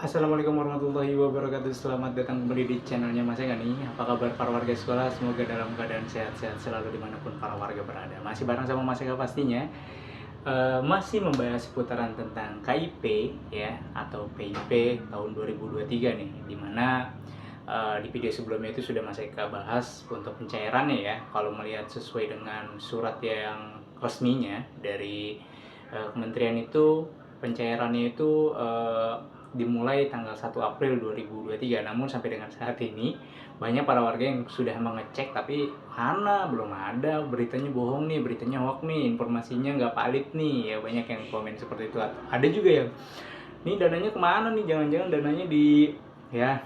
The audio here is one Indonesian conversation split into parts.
Assalamualaikum warahmatullahi wabarakatuh. Selamat datang kembali di channelnya Mas Ega nih. Apa kabar para warga sekolah? Semoga dalam keadaan sehat-sehat selalu dimanapun para warga berada. Masih bareng sama Mas Ega pastinya. Masih membahas seputaran tentang KIP ya, atau PIP tahun 2023 nih. Dimana di video sebelumnya itu sudah Mas Ega bahas untuk pencairannya ya. Kalau melihat sesuai dengan surat yang resminya dari kementerian itu, pencairannya itu dimulai tanggal 1 April 2023. Namun sampai dengan saat ini banyak para warga yang sudah mengecek tapi mana belum ada, beritanya bohong nih, beritanya hoax nih, informasinya nggak valid nih ya. Banyak yang komen seperti itu. Ada juga yang nih dananya kemana nih, jangan-jangan dananya di ya,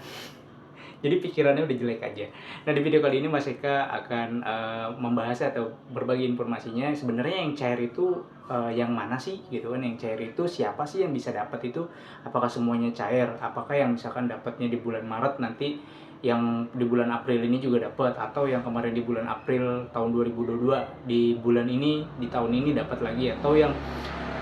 jadi pikirannya udah jelek aja. Nah, di video kali ini Mas Eka akan membahas atau berbagi informasinya. Sebenarnya yang cair itu yang mana sih gitu kan? Yang cair itu siapa sih yang bisa dapat itu? Apakah semuanya cair? Apakah yang misalkan dapatnya di bulan Maret nanti yang di bulan April ini juga dapat, atau yang kemarin di bulan April tahun 2022 di bulan ini di tahun ini dapat lagi, atau yang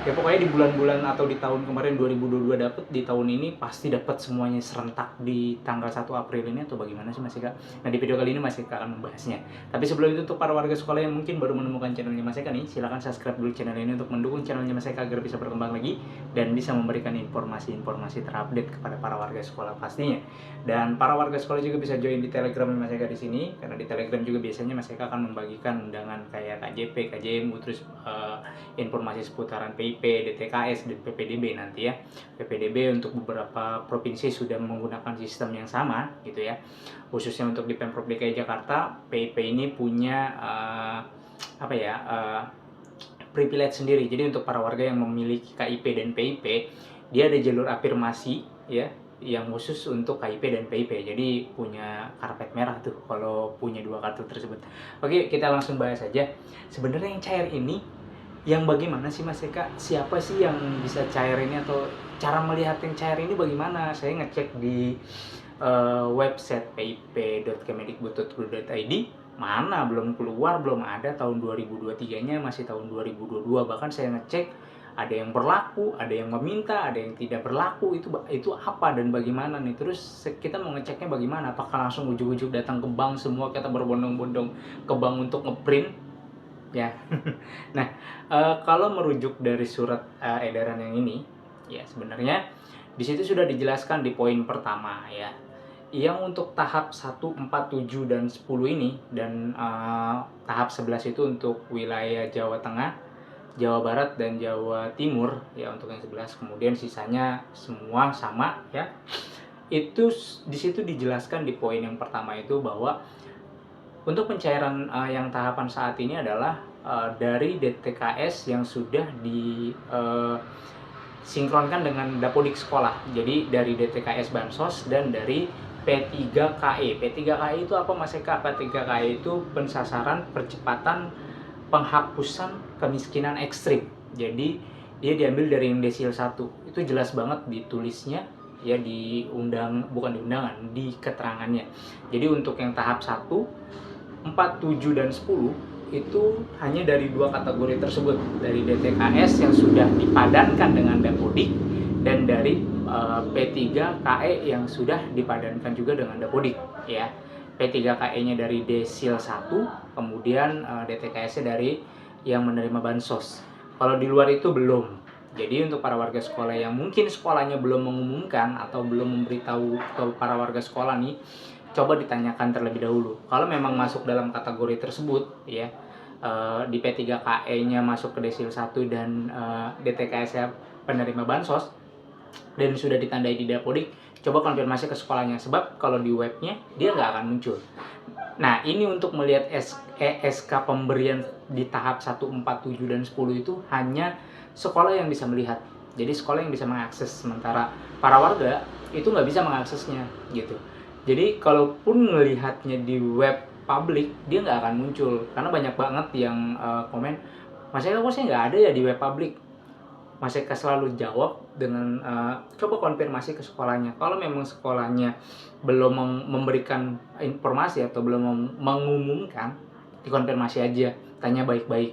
ya pokoknya di bulan-bulan atau di tahun kemarin 2022 dapat, di tahun ini pasti dapat semuanya serentak di tanggal 1 April ini, atau bagaimana sih Mas Eka? Nah, di video kali ini Mas Eka akan membahasnya. Tapi sebelum itu, untuk para warga sekolah yang mungkin baru menemukan channelnya Mas Eka nih, silahkan subscribe dulu channel ini untuk mendukung channelnya Mas Eka agar bisa berkembang lagi dan bisa memberikan informasi-informasi terupdate kepada para warga sekolah pastinya. Dan para warga sekolah juga bisa join di Telegram Mas Eka di sini, karena di Telegram juga biasanya Mas Eka akan membagikan undangan kayak KJP, KJMU, terus informasi seputaran PIP, DTKS, dan PPDB nanti ya. PPDB untuk beberapa provinsi sudah menggunakan sistem yang sama gitu ya. Khususnya untuk di Pemprov DKI Jakarta, PIP ini punya privilege sendiri. Jadi untuk para warga yang memiliki KIP dan PIP, dia ada jalur afirmasi ya, yang khusus untuk KIP dan PIP. Jadi punya karpet merah tuh kalau punya dua kartu tersebut. Oke, kita langsung bahas saja. Sebenarnya yang cair ini yang bagaimana sih Mas Eka? Siapa sih yang bisa cair ini, atau cara melihat yang cair ini bagaimana? Saya ngecek di website pip.kemendikbud.go.id, mana belum keluar, belum ada tahun 2023-nya, masih tahun 2022. Bahkan saya ngecek ada yang berlaku, ada yang meminta, ada yang tidak berlaku. Itu apa dan bagaimana nih? Terus kita mau ngeceknya bagaimana? Apakah langsung ujuk-ujuk datang ke bank semua, kita berbondong-bondong ke bank untuk ngeprint ya? Nah, kalau merujuk dari surat edaran yang ini ya, sebenarnya di situ sudah dijelaskan di poin pertama ya, yang untuk tahap 1, 4, 7, dan 10 ini, dan tahap 11 itu untuk wilayah Jawa Tengah, Jawa Barat, dan Jawa Timur ya, untuk yang 11. Kemudian sisanya semua sama ya. Itu di situ dijelaskan di poin yang pertama itu bahwa untuk pencairan yang tahapan saat ini adalah dari DTKS yang sudah disinkronkan dengan Dapodik sekolah. Jadi dari DTKS Bansos dan dari P3KE. P3KE itu apa Mas Eka? P3KE itu pensasaran percepatan penghapusan kemiskinan ekstrim. Jadi dia diambil dari yang desil 1. Itu jelas banget ditulisnya ya, bukan di undangan, di keterangannya. Jadi untuk yang tahap 1, 4, 7, dan 10 itu hanya dari dua kategori tersebut, dari DTKS yang sudah dipadankan dengan Dapodik, dan dari P3KE yang sudah dipadankan juga dengan Dapodik ya. P3KE-nya dari desil 1, kemudian DTKS-nya dari yang menerima bansos. Kalau di luar itu belum. Jadi untuk para warga sekolah yang mungkin sekolahnya belum mengumumkan atau belum memberitahu ke para warga sekolah nih, coba ditanyakan terlebih dahulu. Kalau memang masuk dalam kategori tersebut ya, di P3KE-nya masuk ke desil 1 dan DTKS-nya penerima bansos dan sudah ditandai di Dapodik, coba konfirmasi ke sekolahnya, sebab kalau di webnya dia nggak akan muncul. Nah, ini untuk melihat SK pemberian di tahap 1, 4, 7, dan 10 itu hanya sekolah yang bisa melihat. Jadi sekolah yang bisa mengakses, sementara para warga itu nggak bisa mengaksesnya gitu. Jadi kalaupun melihatnya di web publik, dia nggak akan muncul, karena banyak banget yang komen, Mas Eka kok saya nggak ada ya di web publik. Mas Eka selalu jawab dengan coba konfirmasi ke sekolahnya. Kalau memang sekolahnya belum memberikan informasi atau belum mengumumkan, dikonfirmasi aja, tanya baik-baik.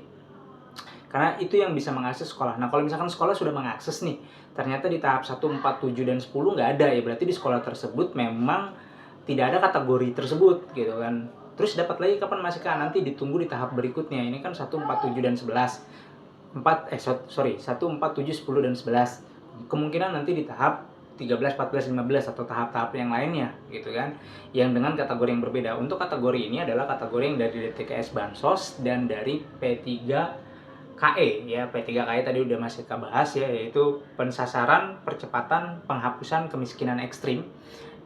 Karena itu yang bisa mengakses sekolah. Nah, kalau misalkan sekolah sudah mengakses nih, ternyata di tahap 1, 4, 7, dan 10 nggak ada, ya berarti di sekolah tersebut memang tidak ada kategori tersebut gitu kan. Terus dapat lagi kapan Mas Eka? Nanti ditunggu di tahap berikutnya. Ini kan 1, 4, 7, dan 11. 1, 4, 7, 10, dan 11. Kemungkinan nanti di tahap 13, 14, 15 atau tahap-tahap yang lainnya gitu kan, yang dengan kategori yang berbeda. Untuk kategori ini adalah kategori yang dari DTKS Bansos dan dari P3KE ya. P3KE tadi udah Mas Eka bahas ya, yaitu pensasaran percepatan penghapusan kemiskinan ekstrim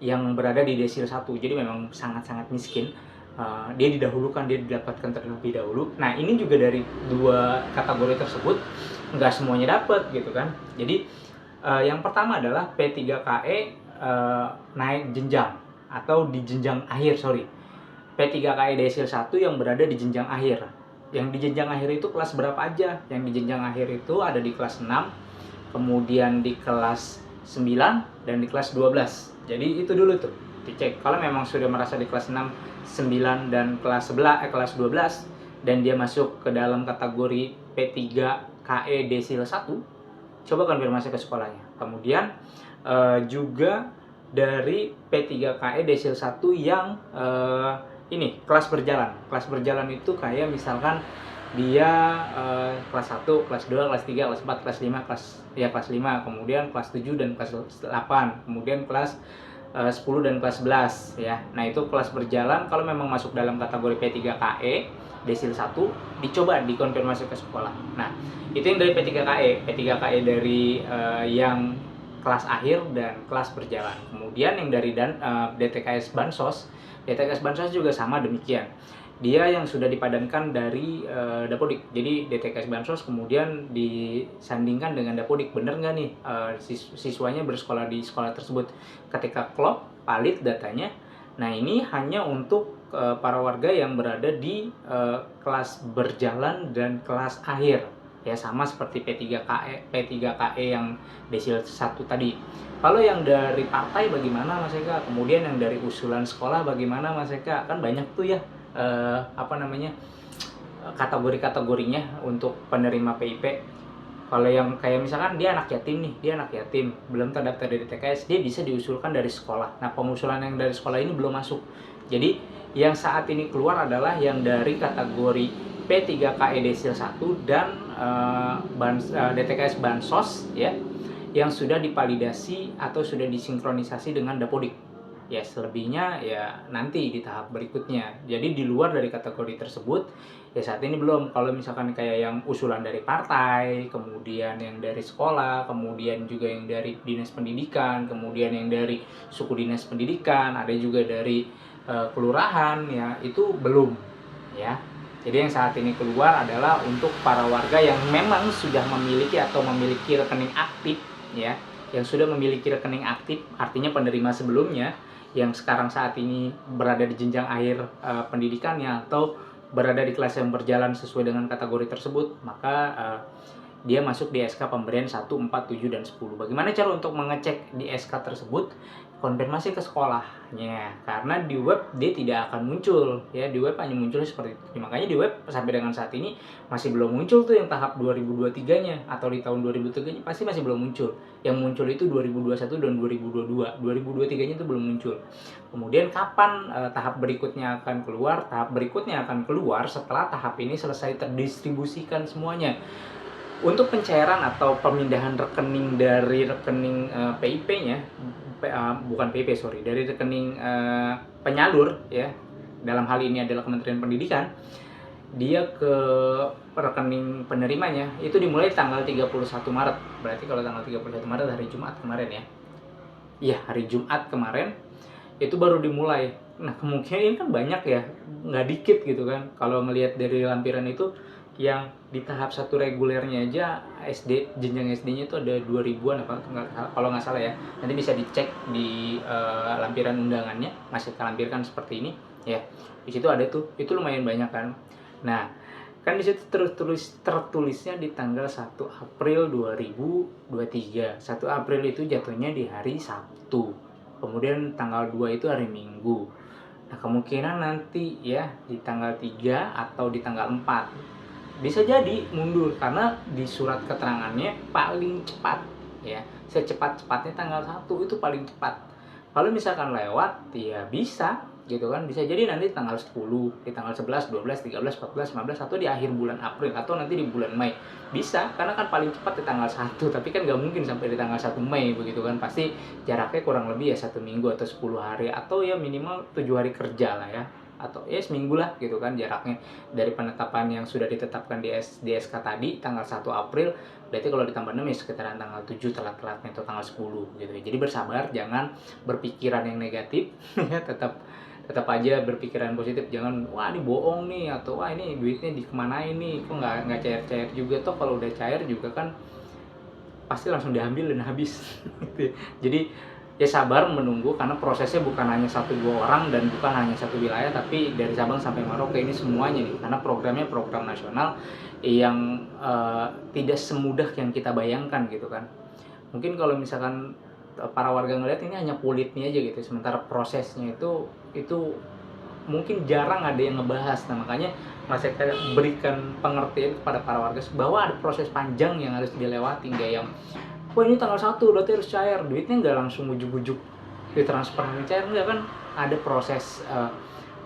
yang berada di desil 1. Jadi memang sangat-sangat miskin. Dia didahulukan, dia didapatkan terlebih dahulu. Nah, ini juga dari dua kategori tersebut nggak semuanya dapat gitu kan. Jadi yang pertama adalah P3KE naik jenjang atau di jenjang akhir, P3KE desil 1 yang berada di jenjang akhir. Yang di jenjang akhir itu kelas berapa aja? Yang di jenjang akhir itu ada di kelas 6, kemudian di kelas 9, dan di kelas 12. Jadi itu dulu tuh dicek. Kalau memang sudah merasa di kelas 6, 9, dan kelas 12 dan dia masuk ke dalam kategori P3KE desil 1, coba konfirmasi ke sekolahnya. Kemudian juga dari P3KE desil 1 yang ini kelas berjalan. Kelas berjalan itu kayak misalkan dia kelas 1, kelas 2, kelas 3, kelas 4, kelas 5, kelas 5, kemudian kelas 7 dan kelas 8, kemudian kelas 10 dan kelas 11 ya. Nah, itu kelas berjalan kalau memang masuk dalam kategori P3KE desil 1, dicoba dikonfirmasi ke sekolah. Nah, itu yang dari P3KE dari yang kelas akhir dan kelas berjalan. Kemudian yang dari DTKS Bansos juga sama demikian. Dia yang sudah dipadankan dari Dapodik. Jadi DTKS Bansos kemudian disandingkan dengan Dapodik. Bener nggak nih siswanya bersekolah di sekolah tersebut? Ketika klop, valid datanya. Nah, ini hanya untuk para warga yang berada di kelas berjalan dan kelas akhir. Ya, sama seperti P3KE yang desil 1 tadi. Kalau yang dari partai bagaimana Mas Eka? Kemudian yang dari usulan sekolah bagaimana Mas Eka? Kan banyak tuh ya kategori-kategorinya untuk penerima PIP. Kalau yang kayak misalkan dia anak yatim belum terdaftar dari TKS, dia bisa diusulkan dari sekolah. Nah, pengusulan yang dari sekolah ini belum masuk. Jadi yang saat ini keluar adalah yang dari kategori P3KE desil 1 dan DTKS Bansos ya, yang sudah dipalidasi atau sudah disinkronisasi dengan Dapodik. Ya, selebihnya ya nanti di tahap berikutnya. Jadi di luar dari kategori tersebut ya saat ini belum. Kalau misalkan kayak yang usulan dari partai, kemudian yang dari sekolah, kemudian juga yang dari dinas pendidikan, kemudian yang dari suku dinas pendidikan, ada juga dari kelurahan ya, itu belum ya. Jadi yang saat ini keluar adalah untuk para warga yang memang sudah memiliki atau memiliki rekening aktif ya, yang sudah memiliki rekening aktif, artinya penerima sebelumnya yang sekarang saat ini berada di jenjang akhir pendidikannya atau berada di kelas yang berjalan sesuai dengan kategori tersebut, maka dia masuk di SK pemberian 1, 4, 7, dan 10. Bagaimana cara untuk mengecek di SK tersebut? Konfirmasi ke sekolahnya, karena di web dia tidak akan muncul ya. Di web hanya muncul seperti itu. Makanya di web sampai dengan saat ini masih belum muncul tuh yang tahap 2023-nya, atau di tahun 2003-nya pasti masih belum muncul. Yang muncul itu 2021 dan 2022. 2023-nya itu belum muncul. Kemudian kapan tahap berikutnya akan keluar? Tahap berikutnya akan keluar setelah tahap ini selesai terdistribusikan semuanya. Untuk pencairan atau pemindahan rekening dari rekening PIP-nya, bukan PIP dari rekening penyalur ya, dalam hal ini adalah Kementerian Pendidikan, dia ke rekening penerimanya itu dimulai tanggal 31 Maret. Berarti kalau tanggal 31 Maret hari Jumat kemarin ya. Iya, hari Jumat kemarin itu baru dimulai. Nah, kemungkinan ini kan banyak ya, nggak dikit gitu kan. Kalau melihat dari lampiran itu, yang di tahap 1 regulernya aja jenjang SD-nya itu ada 2000-an kalau nggak salah ya. Nanti bisa dicek di lampiran undangannya, masih terlampirkan seperti ini ya. Di situ ada tuh, itu lumayan banyak kan. Nah, kan di situ tertulisnya di tanggal 1 April 2023. 1 April itu jatuhnya di hari Sabtu. Kemudian tanggal 2 itu hari Minggu. Nah, kemungkinan nanti ya di tanggal 3 atau di tanggal 4 bisa jadi mundur karena di surat keterangannya paling cepat ya, secepat-cepatnya tanggal 1 itu paling cepat. Kalau misalkan lewat ya bisa gitu kan, bisa jadi nanti tanggal 10, di tanggal 11, 12, 13, 14, 15, atau di akhir bulan April atau nanti di bulan Mei. Bisa, karena kan paling cepat di tanggal 1, tapi kan nggak mungkin sampai di tanggal 1 Mei begitu kan. Pasti jaraknya kurang lebih ya 1 minggu atau 10 hari atau ya minimal 7 hari kerja lah ya. Atau ya seminggu lah gitu kan jaraknya dari penetapan yang sudah ditetapkan di SK tadi tanggal 1 April. Berarti kalau ditambah 6 ya sekitaran tanggal 7 telat-telatnya atau tanggal 10 gitu ya. Jadi bersabar, jangan berpikiran yang negatif ya, tetap aja berpikiran positif, jangan wah ini bohong nih, atau wah ini duitnya dikemanain nih, kok nggak cair-cair juga. Toh kalau udah cair juga kan pasti langsung diambil dan habis gitu. Jadi ya sabar menunggu, karena prosesnya bukan hanya 1-2 orang dan bukan hanya satu wilayah, tapi dari Sabang sampai Merauke ini semuanya nih, karena programnya program nasional yang tidak semudah yang kita bayangkan gitu kan. Mungkin kalau misalkan para warga ngeliat ini hanya kulitnya aja gitu, sementara prosesnya itu mungkin jarang ada yang ngebahas. Nah makanya saya berikan pengertian kepada para warga bahwa ada proses panjang yang harus dilewati, nggak yang wah ini tanggal 1 berarti harus cair, duitnya nggak langsung ujuk-ujuk ditransfer cair, enggak kan. Ada proses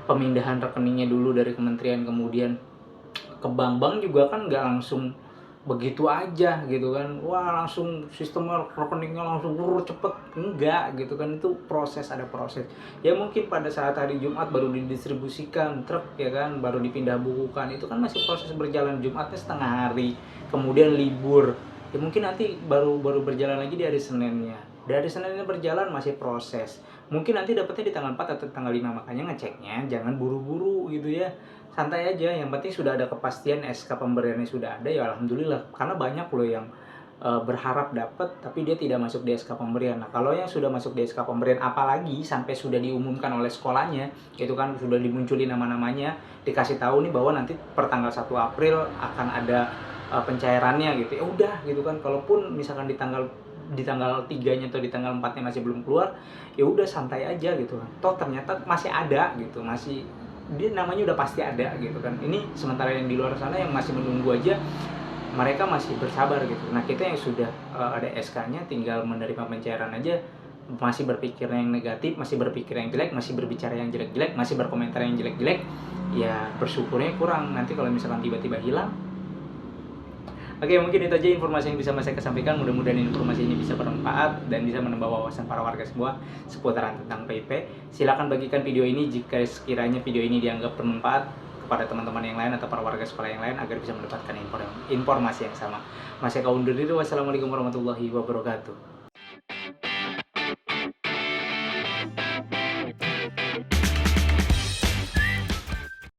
pemindahan rekeningnya dulu dari kementerian, kemudian ke bank juga kan nggak langsung begitu aja gitu kan, wah langsung sistem rekeningnya langsung cepet, enggak gitu kan. Itu proses, ada proses ya. Mungkin pada saat hari Jumat baru didistribusikan truk ya kan, baru dipindah bukukan, itu kan masih proses berjalan. Jumatnya setengah hari, kemudian libur ya, mungkin nanti baru berjalan lagi di hari Seninnya. Dari Seninnya berjalan masih proses, mungkin nanti dapetnya di tanggal 4 atau tanggal 5. Makanya ngeceknya jangan buru-buru gitu ya, santai aja. Yang penting sudah ada kepastian SK pemberiannya sudah ada ya alhamdulillah, karena banyak loh yang berharap dapat tapi dia tidak masuk di SK pemberian. Nah kalau yang sudah masuk di SK pemberian, apalagi sampai sudah diumumkan oleh sekolahnya itu kan, sudah dimunculin nama-namanya, dikasih tahu nih bahwa nanti per tanggal 1 April akan ada pencairannya gitu ya, udah gitu kan. Kalaupun misalkan di tanggal 3-nya atau di tanggal 4-nya masih belum keluar, ya udah santai aja gitu kan. Toh ternyata masih ada gitu, masih dia namanya udah pasti ada gitu kan. Ini sementara yang di luar sana yang masih menunggu aja, mereka masih bersabar gitu. Nah kita yang sudah ada SK-nya tinggal menerima pencairan aja, masih berpikir yang negatif, masih berpikir yang jelek, masih berbicara yang jelek-jelek, masih berkomentar yang jelek-jelek, ya bersyukurnya kurang. Nanti kalau misalkan tiba-tiba hilang. Oke, mungkin itu aja informasi yang bisa saya sampaikan. Mudah-mudahan informasi ini bisa bermanfaat dan bisa menambah wawasan para warga semua seputaran tentang PIP. Silakan bagikan video ini jika sekiranya video ini dianggap bermanfaat kepada teman-teman yang lain atau para warga sekolah yang lain, agar bisa mendapatkan informasi yang sama. Masih kau undur diri. Wassalamualaikum warahmatullahi wabarakatuh.